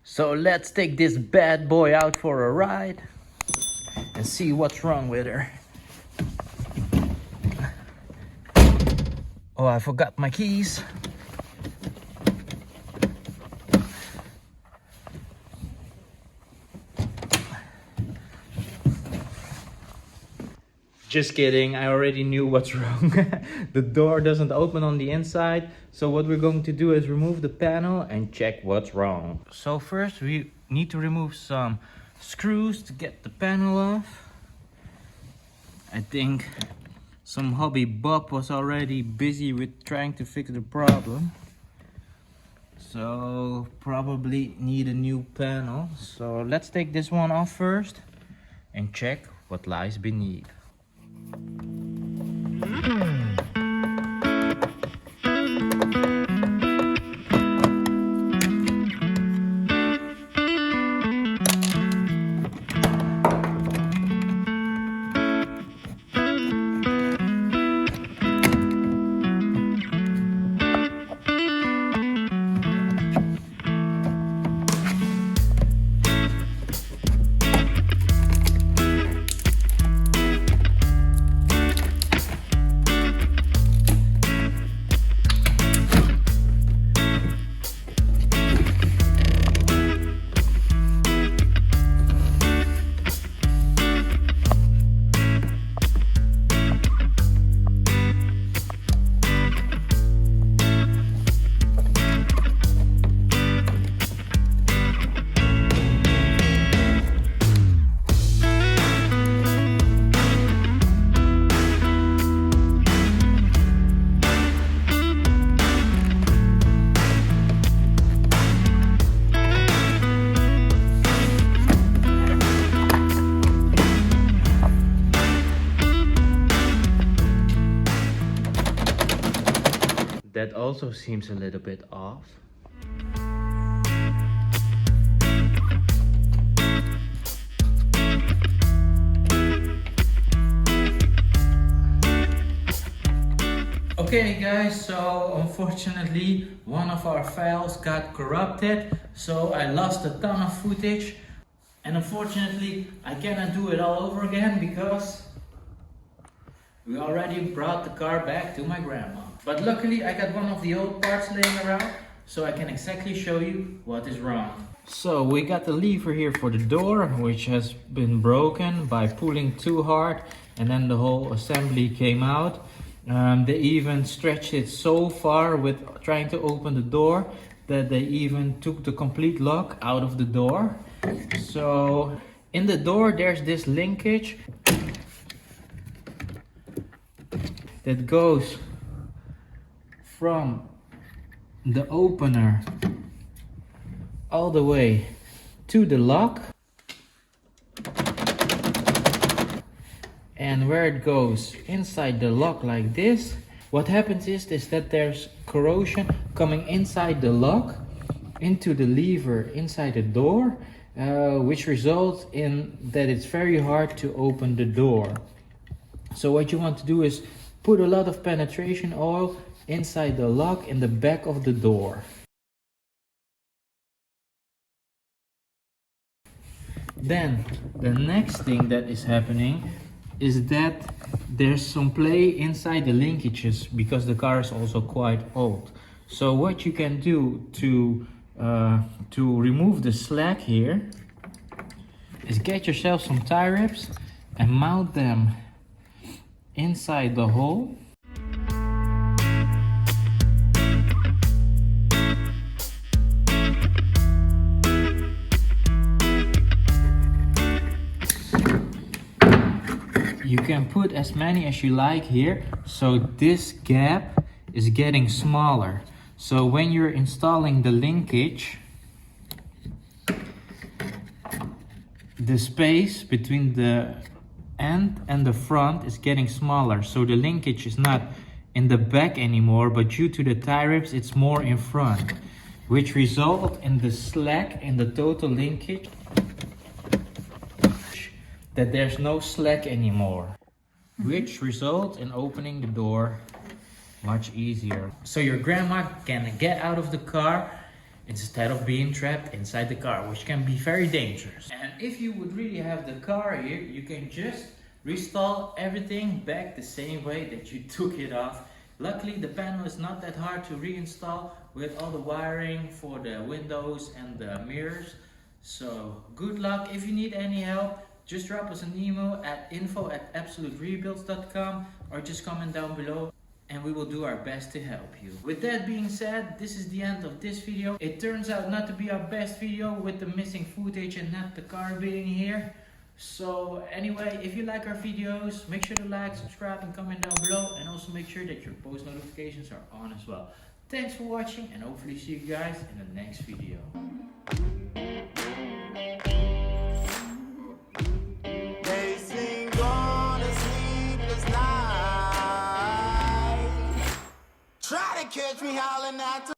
So let's take this bad boy out for a ride and see what's wrong with her. Oh, I forgot my keys. Just kidding, I already knew what's wrong. The door doesn't open on the inside. So what we're going to do is remove the panel and check what's wrong. So first we need to remove some screws to get the panel off. I think some hobby Bob was already busy with trying to fix the problem. So probably need a new panel. So let's take this one off first and check what lies beneath. That also seems a little bit off. Okay guys, so unfortunately one of our files got corrupted, so I lost a ton of footage, and unfortunately I cannot do it all over again because we already brought the car back to my grandma. But luckily I got one of the old parts laying around, so I can exactly show you what is wrong. So we got the lever here for the door, which has been broken by pulling too hard, and then the whole assembly came out. They even stretched it so far with trying to open the door that they even took the complete lock out of the door. So in the door there's this linkage that goes from the opener all the way to the lock, and where it goes inside the lock like this, what happens is that there's corrosion coming inside the lock into the lever inside the door, which results in that it's very hard to open the door. So what you want to do is put a lot of penetration oil inside the lock in the back of the door. Then the next thing that is happening is that there's some play inside the linkages because the car is also quite old. So what you can do to remove the slack here is get yourself some tie wraps and mount them inside the hole. You can put as many as you like here, so this gap is getting smaller. So when you're installing the linkage, the space between the end and the front is getting smaller. So the linkage is not in the back anymore, but due to the tie wraps it's more in front, which result in the slack in the total linkage, that there's no slack anymore, which results in opening the door much easier. So your grandma can get out of the car instead of being trapped inside the car, which can be very dangerous. And if you would really have the car here, you can just reinstall everything back the same way that you took it off. Luckily the panel is not that hard to reinstall with all the wiring for the windows and the mirrors. So good luck. If you need any help, just drop us an email at info@absoluterebuilds.com or just comment down below and we will do our best to help you. With that being said, this is the end of this video. It turns out not to be our best video with the missing footage and not the car being here. So anyway, if you like our videos, make sure to like, subscribe and comment down below, and also make sure that your post notifications are on as well. Thanks for watching and hopefully see you guys in the next video. Try to catch me howling at the